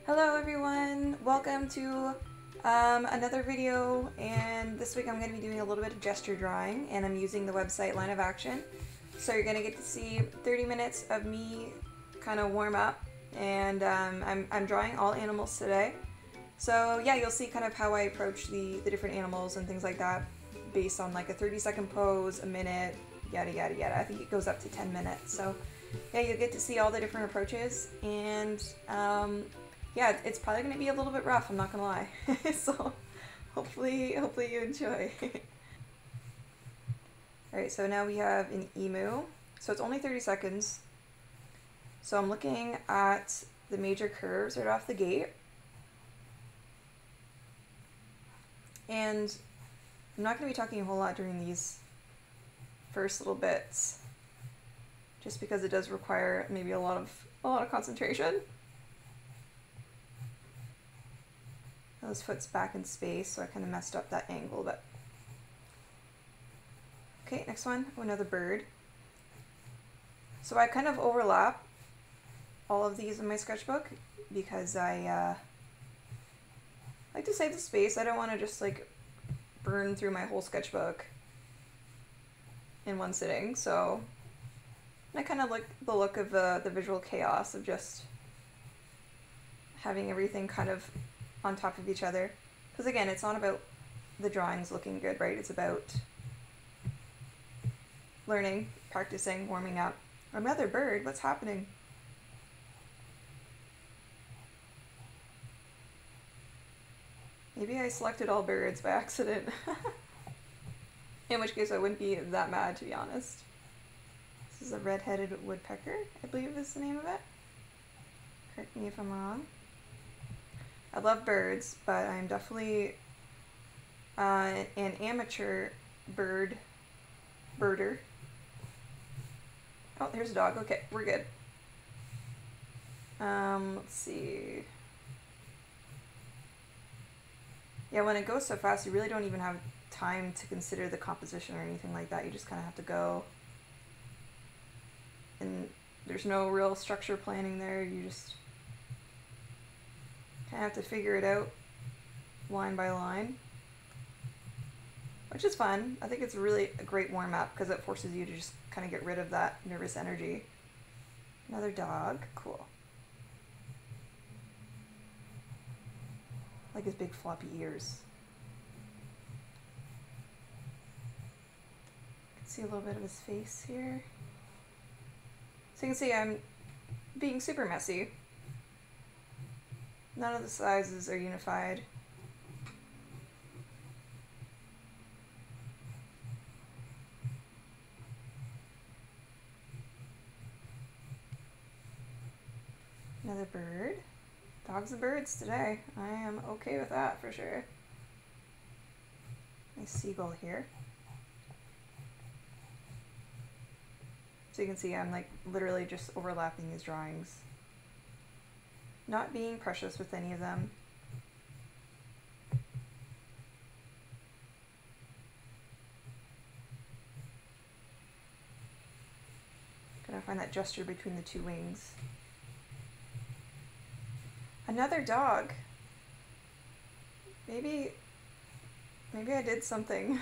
Hello everyone, welcome to another video, and this week I'm going to be doing a little bit of gesture drawing, and I'm using the website Line of Action. So you're going to get to see 30 minutes of me kind of warm up, and I'm drawing all animals today. So yeah, you'll see kind of how I approach the different animals and things like that based on like a 30-second pose, a minute, yada yada yada. I think it goes up to 10 minutes. So yeah, you'll get to see all the different approaches, and yeah, it's probably going to be a little bit rough, I'm not going to lie. So hopefully you enjoy. Alright, so now we have an emu. So it's only 30 seconds. So I'm looking at the major curves right off the gate. And I'm not going to be talking a whole lot during these first little bits, just because it does require maybe a lot of concentration. Those foot's back in space, so I kind of messed up that angle, but okay, next one. Oh, another bird. So I kind of overlap all of these in my sketchbook because I like to save the space. I don't want to just like burn through my whole sketchbook in one sitting, so I kind of like the look of the visual chaos of just having everything kind of on top of each other. Because again, it's not about the drawings looking good, right? It's about learning, practicing, warming up. Another bird, what's happening? Maybe I selected all birds by accident. In which case I wouldn't be that mad, to be honest. This is a red-headed woodpecker, I believe is the name of it. Correct me if I'm wrong. I love birds, but I'm definitely an amateur birder. Oh, here's a dog. Okay, we're good. Let's see. Yeah, when it goes so fast, you really don't even have time to consider the composition or anything like that. You just kind of have to go. And there's no real structure planning there. You just kind of have to figure it out line by line, which is fun. I think it's really a great warm-up because it forces you to just kind of get rid of that nervous energy. Another dog. Cool. Like his big floppy ears. You can see a little bit of his face here. So you can see I'm being super messy. None of the sizes are unified. Another bird. Dogs and birds today. I am okay with that for sure. Nice seagull here. So you can see I'm like literally just overlapping these drawings. Not being precious with any of them. Gotta find that gesture between the two wings. Another dog. Maybe I did something.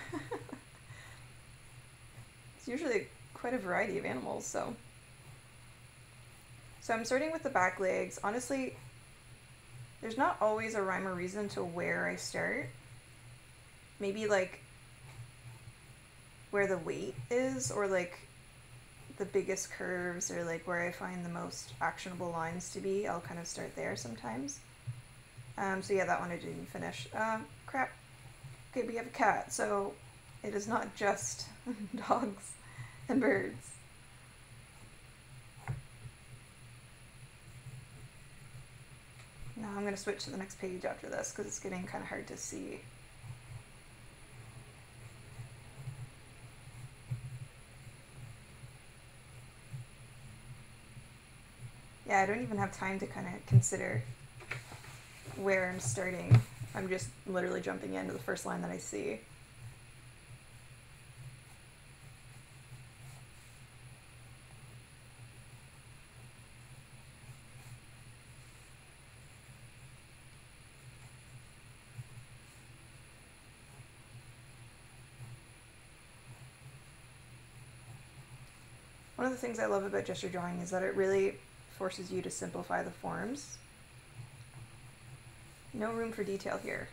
It's usually quite a variety of animals, so I'm starting with the back legs. Honestly, there's not always a rhyme or reason to where I start. Maybe like where the weight is, or like the biggest curves, or like where I find the most actionable lines to be. I'll kind of start there sometimes. So yeah, that one I didn't finish. Crap. Okay, we have a cat, so it is not just dogs and birds. Now I'm going to switch to the next page after this because it's getting kind of hard to see. Yeah, I don't even have time to kind of consider where I'm starting. I'm just literally jumping into the first line that I see. One of the things I love about gesture drawing is that it really forces you to simplify the forms. No room for detail here.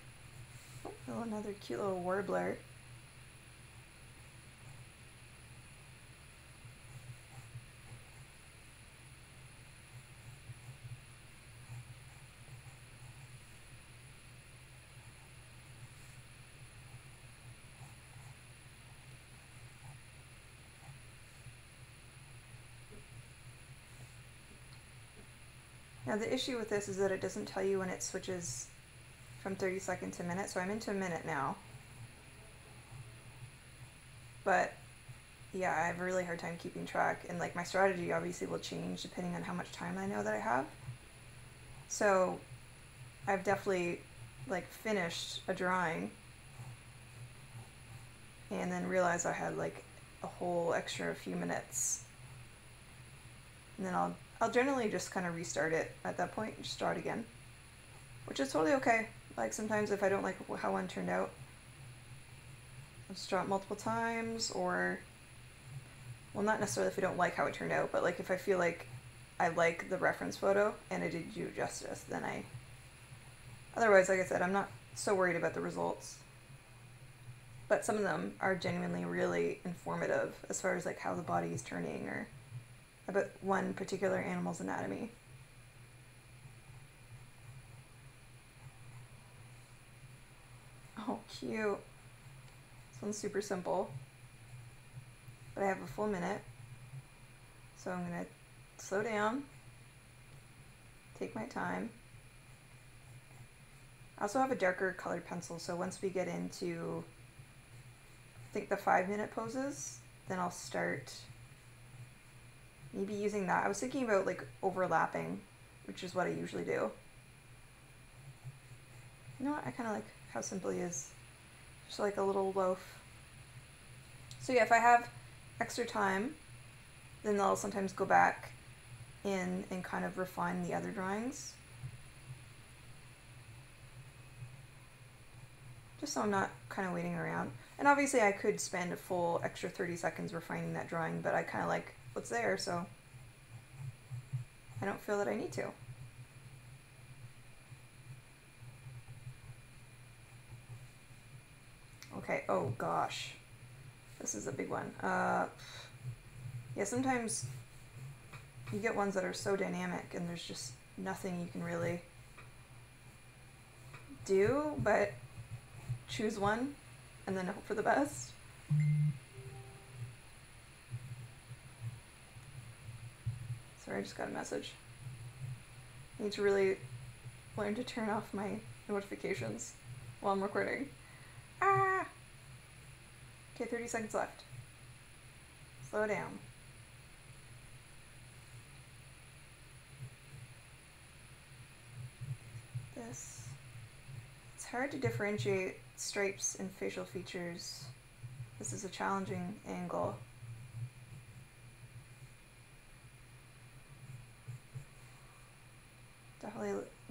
Oh, another cute little warbler. Now the issue with this is that it doesn't tell you when it switches from 30 seconds to minute, so I'm into a minute now. But yeah, I have a really hard time keeping track, and like my strategy obviously will change depending on how much time I know that I have. So I've definitely like finished a drawing and then realized I had like a whole extra few minutes, and then I'll generally just kind of restart it at that point and just draw it again, which is totally okay. Like sometimes if I don't like how one turned out, I'll just draw it multiple times, or, well, not necessarily if I don't like how it turned out, but like if I feel like I like the reference photo and it did you justice, then otherwise, like I said, I'm not so worried about the results. But some of them are genuinely really informative as far as like how the body is turning or about one particular animal's anatomy. Oh, cute. This one's super simple. But I have a full minute. So I'm going to slow down, take my time. I also have a darker colored pencil, so once we get into, I think, the 5-minute poses, then I'll start maybe using that. I was thinking about like overlapping, which is what I usually do. You know what? I kind of like how simple he is. Just like a little loaf. So yeah, if I have extra time, then I'll sometimes go back in and kind of refine the other drawings. Just so I'm not kind of waiting around. And obviously I could spend a full extra 30 seconds refining that drawing, but I kind of like what's there, so I don't feel that I need to. Okay, oh gosh. This is a big one. Yeah, sometimes you get ones that are so dynamic and there's just nothing you can really do but choose one and then hope for the best. Sorry, I just got a message. I need to really learn to turn off my notifications while I'm recording. Ah! Okay, 30 seconds left. Slow down. This. It's hard to differentiate stripes and facial features. This is a challenging angle.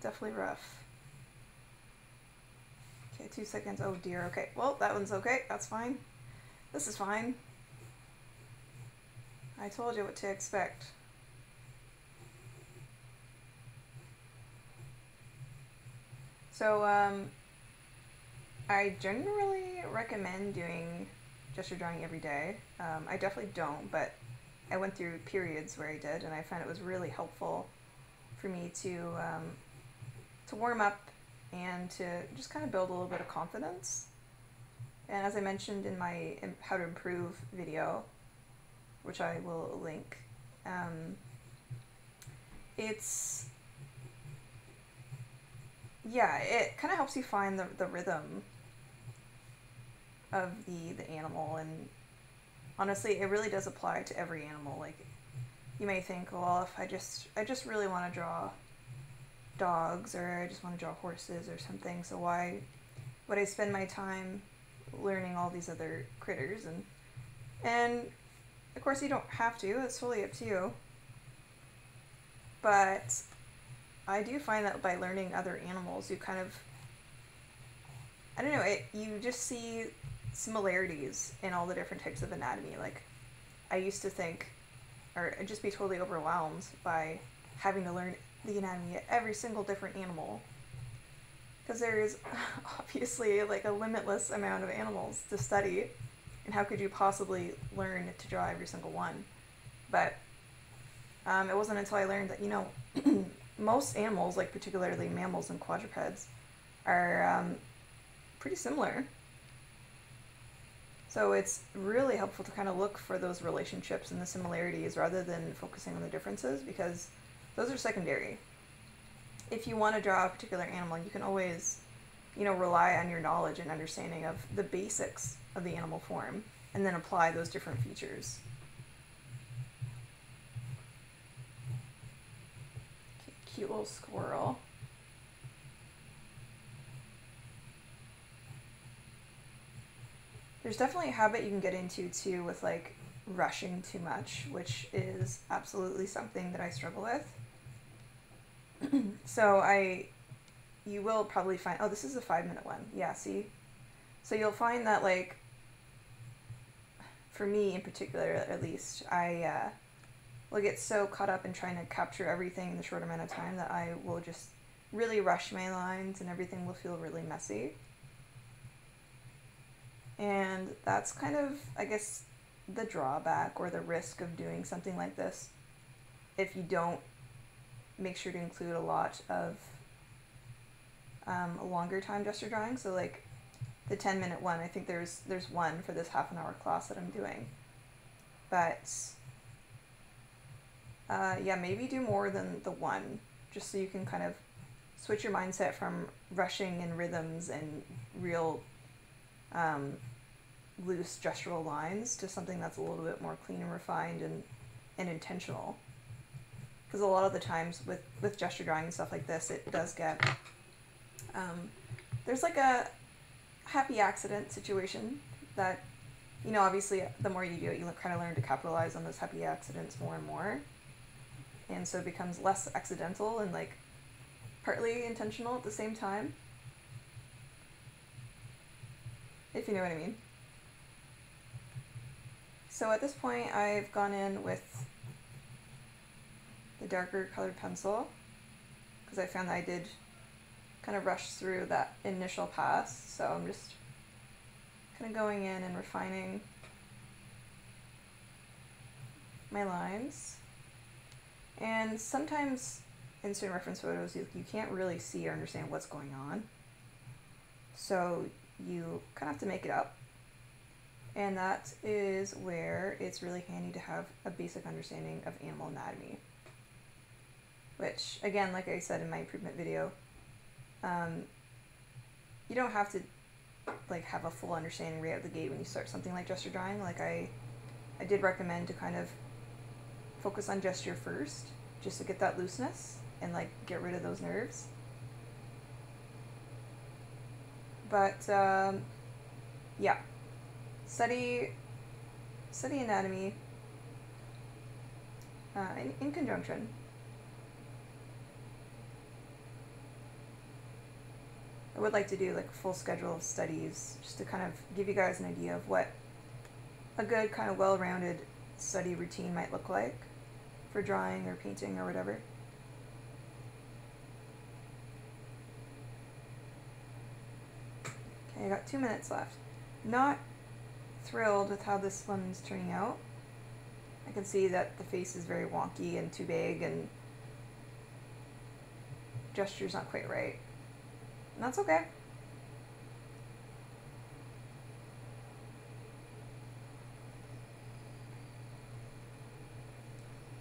Definitely rough. Okay, 2 seconds. Oh dear. Okay, well, that one's okay. That's fine. This is fine. I told you what to expect. So, I generally recommend doing gesture drawing every day. I definitely don't, but I went through periods where I did, and I found it was really helpful for me to warm up and to just kind of build a little bit of confidence. And as I mentioned in my how to improve video, which I will link, it's, yeah, it kind of helps you find the rhythm of the animal, and honestly, it really does apply to every animal. Like, you may think, well, if I just really want to draw dogs, or I just want to draw horses or something, so why would I spend my time learning all these other critters? And of course you don't have to, it's totally up to you, but I do find that by learning other animals, you kind of, I don't know, you just see similarities in all the different types of anatomy. Like, I used to think or just be totally overwhelmed by having to learn the anatomy of every single different animal. Because there is obviously like a limitless amount of animals to study, and how could you possibly learn to draw every single one? But it wasn't until I learned that, you know, most animals, like particularly mammals and quadrupeds, are pretty similar. So it's really helpful to kind of look for those relationships and the similarities rather than focusing on the differences, because those are secondary. If you want to draw a particular animal, you can always, you know, rely on your knowledge and understanding of the basics of the animal form and then apply those different features. Okay, cute little squirrel. There's definitely a habit you can get into too with like rushing too much, which is absolutely something that I struggle with. So you will probably find, oh, this is a 5-minute one. Yeah, see? So you'll find that, like, for me in particular, at least, I will get so caught up in trying to capture everything in the short amount of time that I will just really rush my lines and everything will feel really messy. And that's kind of, I guess, the drawback or the risk of doing something like this if you don't make sure to include a lot of a longer time gesture drawing. So like the 10-minute one, I think there's one for this half-an-hour class that I'm doing. But yeah, maybe do more than the one, just so you can kind of switch your mindset from rushing and rhythms and real loose gestural lines to something that's a little bit more clean and refined and intentional. Because a lot of the times with gesture drawing and stuff like this, it does get, there's like a happy accident situation that, you know, obviously the more you do it, you kind of learn to capitalize on those happy accidents more and more. And so it becomes less accidental and like partly intentional at the same time. If you know what I mean. So at this point, I've gone in with the darker colored pencil because I found that I did kind of rush through that initial pass. So I'm just kind of going in and refining my lines. And sometimes in certain reference photos, you can't really see or understand what's going on. So you kind of have to make it up. And that is where it's really handy to have a basic understanding of animal anatomy. Which, again, like I said in my improvement video, you don't have to like have a full understanding right out the gate when you start something like gesture drawing. Like I did recommend to kind of focus on gesture first, just to get that looseness and like get rid of those nerves. But yeah, study anatomy in conjunction. I would like to do like a full schedule of studies just to kind of give you guys an idea of what a good kind of well-rounded study routine might look like for drawing or painting or whatever. Okay, I got 2 minutes left. Not thrilled with how this one's turning out. I can see that the face is very wonky and too big and gesture's not quite right. And that's okay.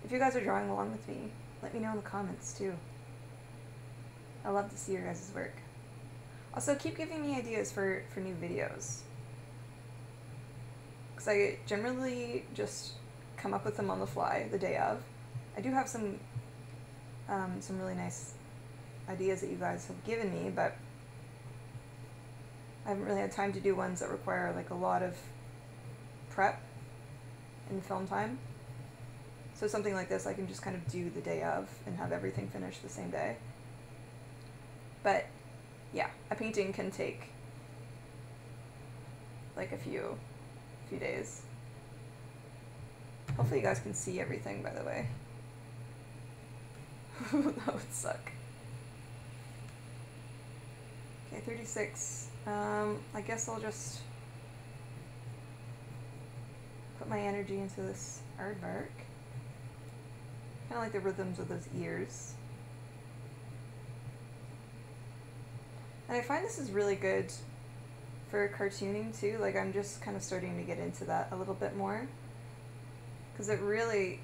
If you guys are drawing along with me, let me know in the comments too. I love to see your guys' work. Also, keep giving me ideas for new videos. Because I generally just come up with them on the fly the day of. I do have some really nice ideas that you guys have given me, but I haven't really had time to do ones that require like a lot of prep and film time. So something like this I can just kind of do the day of and have everything finished the same day. But yeah, a painting can take like a few days. Hopefully you guys can see everything, by the way. That would suck. Okay, 36. I guess I'll just put my energy into this aardvark. Kind of like the rhythms of those ears. And I find this is really good for cartooning too. Like, I'm just kind of starting to get into that a little bit more. Because it really,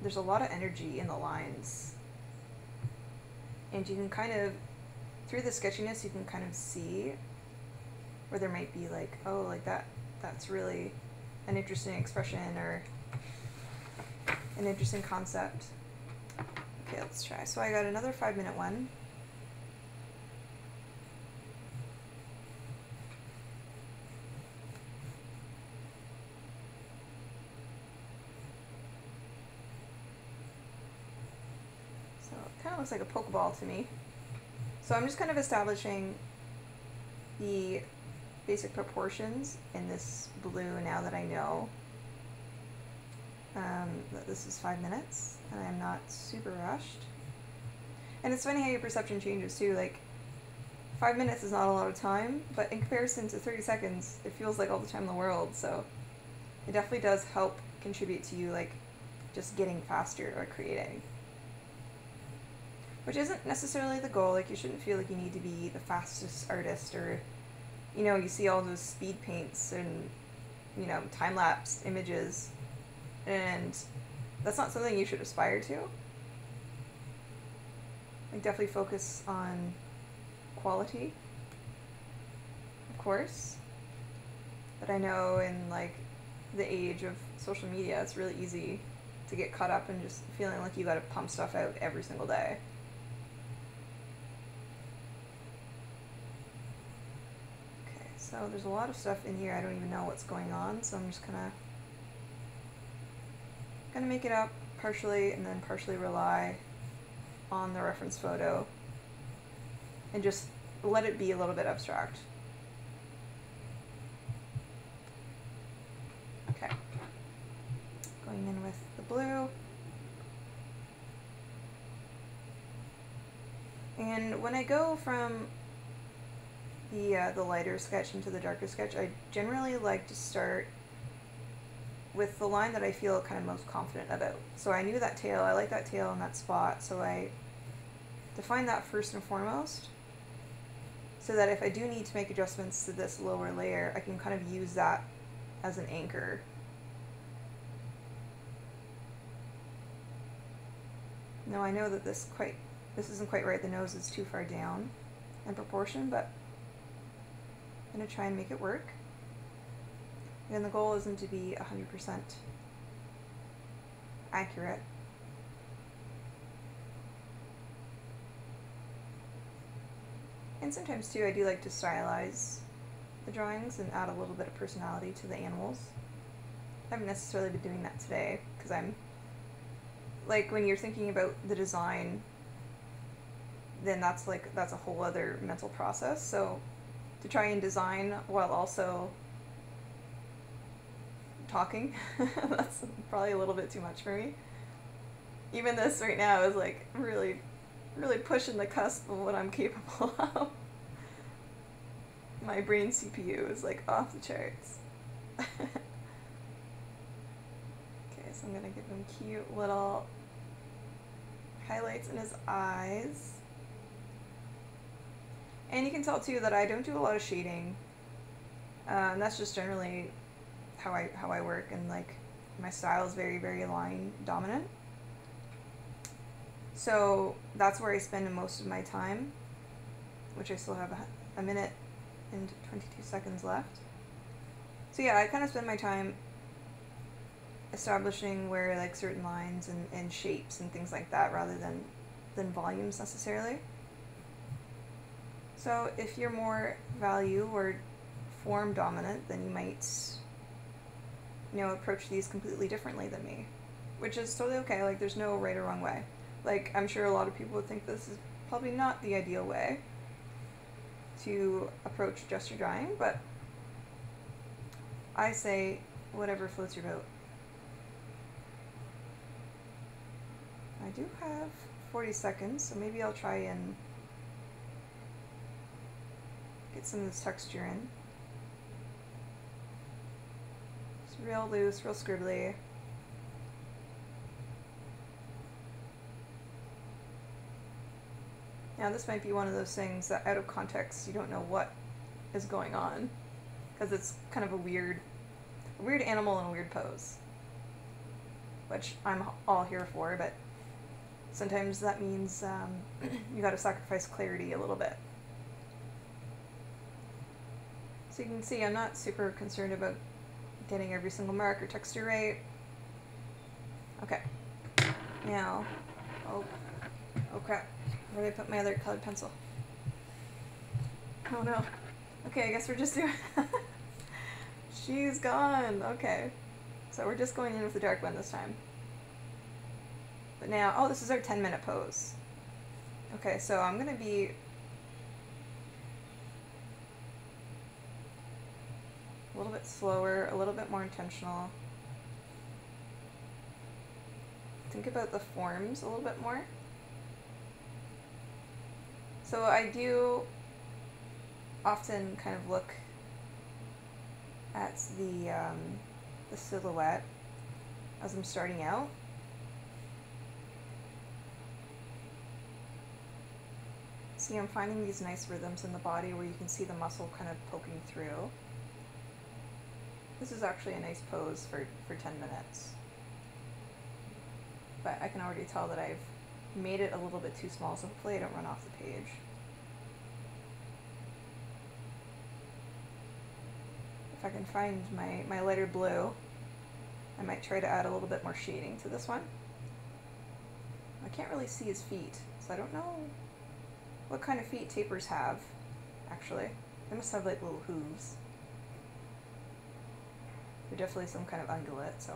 there's a lot of energy in the lines. And you can kind of, through the sketchiness, you can kind of see where there might be like, oh, like that's really an interesting expression or an interesting concept. Okay, let's try. So I got another 5-minute one. So it kind of looks like a Pokeball to me. So I'm just kind of establishing the basic proportions in this blue now that I know that this is 5 minutes and I'm not super rushed. And it's funny how your perception changes too. Like, 5 minutes is not a lot of time, but in comparison to 30 seconds, it feels like all the time in the world. So it definitely does help contribute to you, like, just getting faster or creating. Which isn't necessarily the goal. Like, you shouldn't feel like you need to be the fastest artist, or, you know, you see all those speed paints and, you know, time-lapse images, and that's not something you should aspire to. Like, definitely focus on quality, of course. But I know in, like, the age of social media, it's really easy to get caught up in just feeling like you gotta pump stuff out every single day. So there's a lot of stuff in here, I don't even know what's going on, so I'm just gonna make it up partially and then partially rely on the reference photo and just let it be a little bit abstract. Okay. Going in with the blue. And when I go from the lighter sketch into the darker sketch, I generally like to start with the line that I feel kind of most confident about. So I knew that tail, I like that tail in that spot, so I define that first and foremost, so that if I do need to make adjustments to this lower layer, I can kind of use that as an anchor. Now I know that this isn't quite right, the nose is too far down in proportion, but I'm going to try and make it work. And the goal isn't to be 100% accurate. And sometimes too, I do like to stylize the drawings and add a little bit of personality to the animals. I haven't necessarily been doing that today, because I'm, like, when you're thinking about the design, then that's a whole other mental process. So to try and design while also talking, that's probably a little bit too much for me. Even this right now is like really pushing the cusp of what I'm capable of. My brain CPU is like off the charts. Okay, so I'm gonna give him cute little highlights in his eyes. And you can tell too that I don't do a lot of shading. And that's just generally how I work, and like my style is very, very line dominant. So that's where I spend most of my time, which I still have a minute and 22 seconds left. So yeah, I kind of spend my time establishing where like certain lines and shapes and things like that, rather than volumes necessarily. So if you're more value or form dominant, then you might, you know, approach these completely differently than me, which is totally okay. Like, there's no right or wrong way. Like, I'm sure a lot of people would think this is probably not the ideal way to approach gesture drawing, but I say whatever floats your boat. I do have 40 seconds, so maybe I'll try and get some of this texture in. It's real loose, real scribbly. Now this might be one of those things that out of context you don't know what is going on, because it's kind of a weird animal in a weird pose, which I'm all here for, but sometimes that means you gotta sacrifice clarity a little bit. So you can see I'm not super concerned about getting every single mark or texture right. Okay, now, oh crap. Where did I put my other colored pencil? Oh no. Okay, I guess we're just doing... She's gone. Okay. So we're just going in with the dark one this time. But now, oh, this is our 10-minute pose. Okay, so I'm going to be... a little bit slower, a little bit more intentional. Think about the forms a little bit more. So I do often kind of look at the silhouette as I'm starting out. See, I'm finding these nice rhythms in the body where you can see the muscle kind of poking through. This is actually a nice pose for 10 minutes. But I can already tell that I've made it a little bit too small, so hopefully I don't run off the page. If I can find my lighter blue, I might try to add a little bit more shading to this one. I can't really see his feet, so I don't know what kind of feet tapirs have, actually. They must have like little hooves. They're definitely some kind of ungulate, so.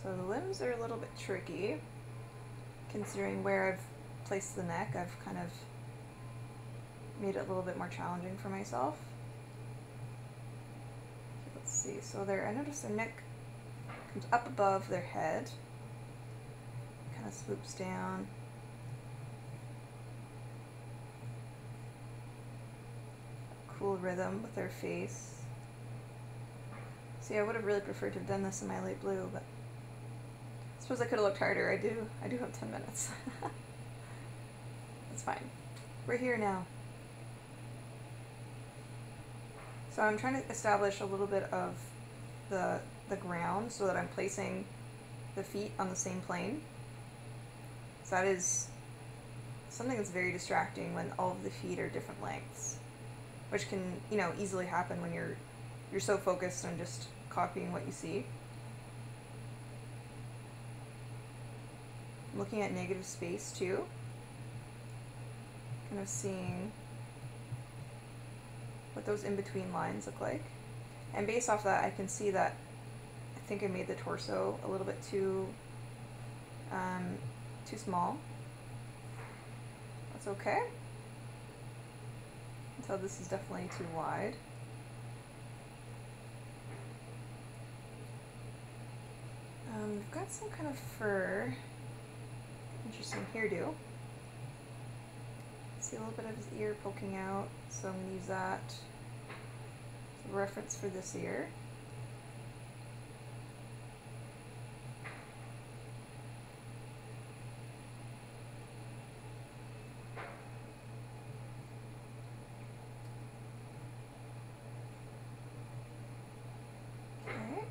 So the limbs are a little bit tricky, considering where I've placed the neck. I've kind of made it a little bit more challenging for myself. Let's see, so I noticed their neck comes up above their head, kind of swoops down. Cool rhythm with their face. See, I would have really preferred to have done this in my light blue, but I suppose I could have looked harder. I do have 10 minutes. That's fine. We're here now. So I'm trying to establish a little bit of the ground so that I'm placing the feet on the same plane. So that is something that's very distracting when all of the feet are different lengths, which can, you know, easily happen when you're so focused on just copying what you see. I'm looking at negative space too, kind of seeing what those in-between lines look like. And based off that, I can see that I think I made the torso a little bit too small. That's okay. So this is definitely too wide. We've got some kind of fur. Interesting hairdo. See a little bit of his ear poking out, so I'm going to use that as a reference for this ear. Okay.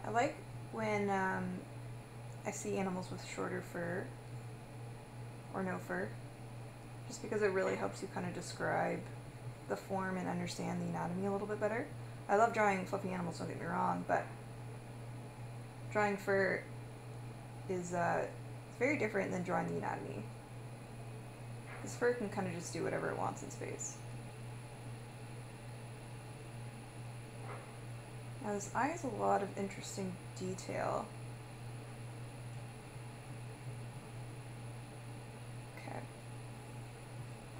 I like when I see animals with shorter fur or no fur, just because it really helps you kind of describe the form and understand the anatomy a little bit better. I love drawing fluffy animals, don't get me wrong, but drawing fur is very different than drawing the anatomy. Because fur can kind of just do whatever it wants in space. Now this eye has a lot of interesting detail. Okay.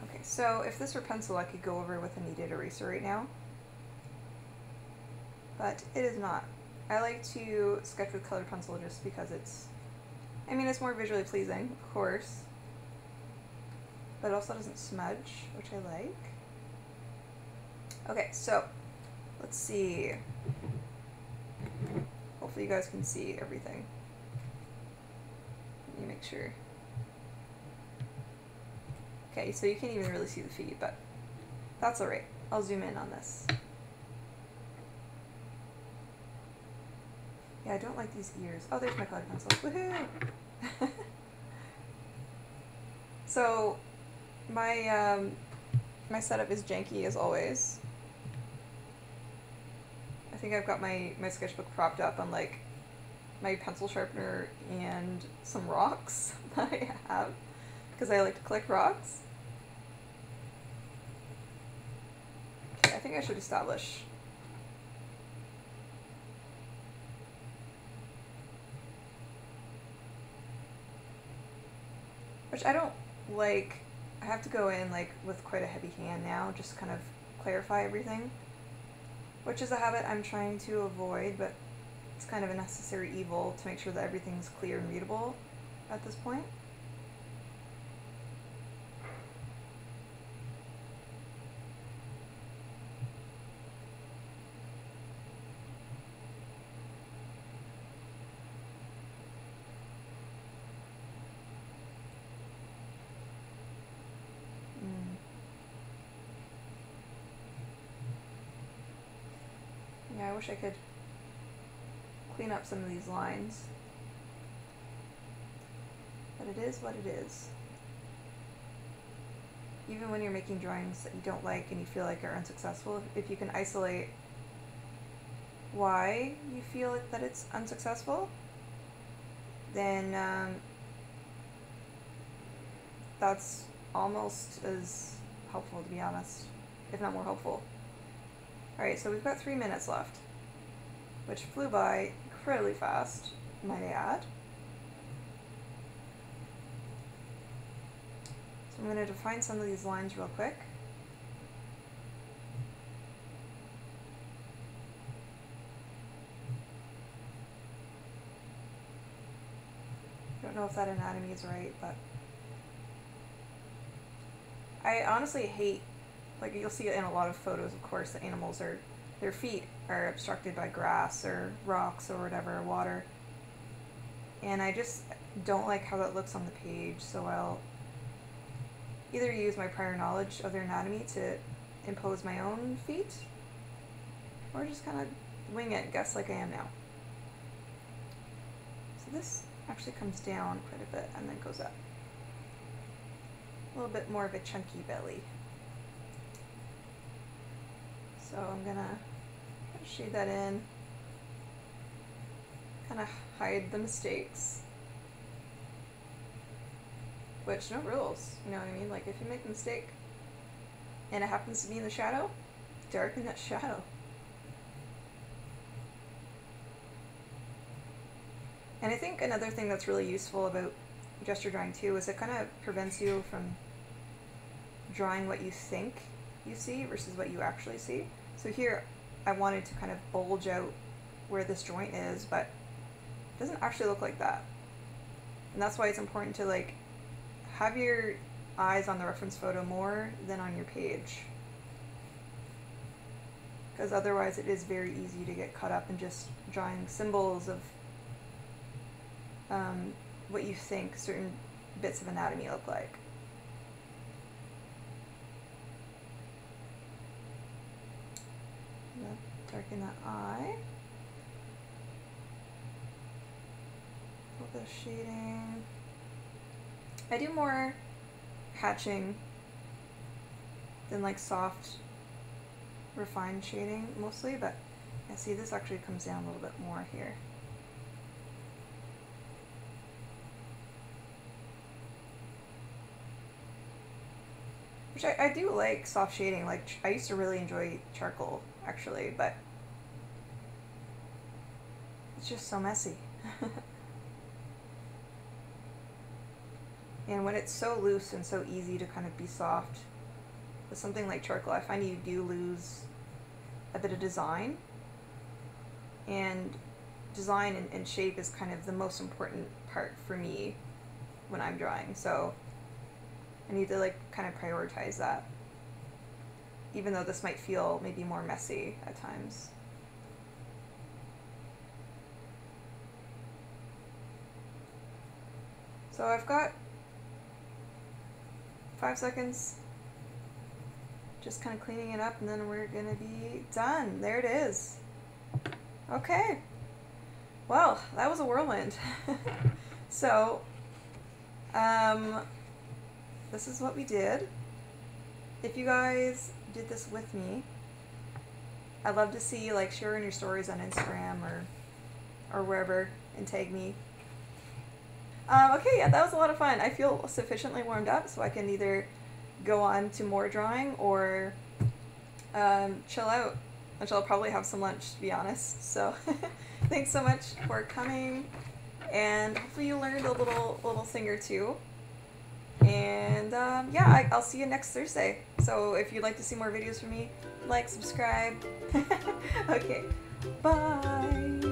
Okay, so if this were pencil, I could go over with a kneaded eraser right now. But it is not. I like to sketch with colored pencil just because it's, I mean, it's more visually pleasing, of course. But it also doesn't smudge, which I like. Okay, so let's see. Hopefully you guys can see everything. Let me make sure. Okay, so you can't even really see the feet, but that's alright. I'll zoom in on this. Yeah, I don't like these ears. Oh, there's my colored pencil. Woohoo! So, my my setup is janky as always. I think I've got my sketchbook propped up on like my pencil sharpener and some rocks that I have because I like to collect rocks. Okay, I think I should establish. Which I don't like. I have to go in like with quite a heavy hand now, just to kind of clarify everything. Which is a habit I'm trying to avoid, but it's kind of a necessary evil to make sure that everything's clear and readable at this point. Yeah, I wish I could clean up some of these lines. But it is what it is. Even when you're making drawings that you don't like and you feel like are unsuccessful, if you can isolate why you feel that it's unsuccessful, then that's almost as helpful, to be honest, if not more helpful. Alright, so we've got 3 minutes left, which flew by incredibly fast, might I add. So I'm going to define some of these lines real quick. I don't know if that anatomy is right, but I honestly hate, like you'll see it in a lot of photos, of course, that animals are, their feet are obstructed by grass or rocks or whatever, water. And I just don't like how that looks on the page, so I'll either use my prior knowledge of their anatomy to impose my own feet, or just kind of wing it, guess like I am now. So this actually comes down quite a bit and then goes up. A little bit more of a chunky belly. So I'm gonna shade that in, kind of hide the mistakes. Which, no rules, you know what I mean? Like, if you make a mistake and it happens to be in the shadow, darken that shadow. And I think another thing that's really useful about gesture drawing too is it kind of prevents you from drawing what you think you see versus what you actually see. So here I wanted to kind of bulge out where this joint is, but it doesn't actually look like that. And that's why it's important to like have your eyes on the reference photo more than on your page. Because otherwise it is very easy to get caught up in just drawing symbols of what you think certain bits of anatomy look like. Darken that eye. A little bit of shading. I do more hatching than like soft, refined shading mostly, but I see this actually comes down a little bit more here. Which I do like soft shading. Like I used to really enjoy charcoal actually, but it's just so messy. And when it's so loose and so easy to kind of be soft, with something like charcoal, I find you do lose a bit of design. And design and shape is kind of the most important part for me when I'm drawing. So I need to like kind of prioritize that. Even though this might feel maybe more messy at times. So I've got 5 seconds, just kind of cleaning it up, and then we're gonna be done. There it is. Okay. Well, that was a whirlwind. So, this is what we did. If you guys did this with me, I'd love to see, like, share in your stories on Instagram or wherever and tag me. Okay, yeah, that was a lot of fun. I feel sufficiently warmed up so I can either go on to more drawing or chill out, which I'll probably have some lunch, to be honest. So thanks so much for coming, and hopefully you learned a little thing or two. And yeah, I'll see you next Thursday. So if you'd like to see more videos from me, like, subscribe. Okay, bye.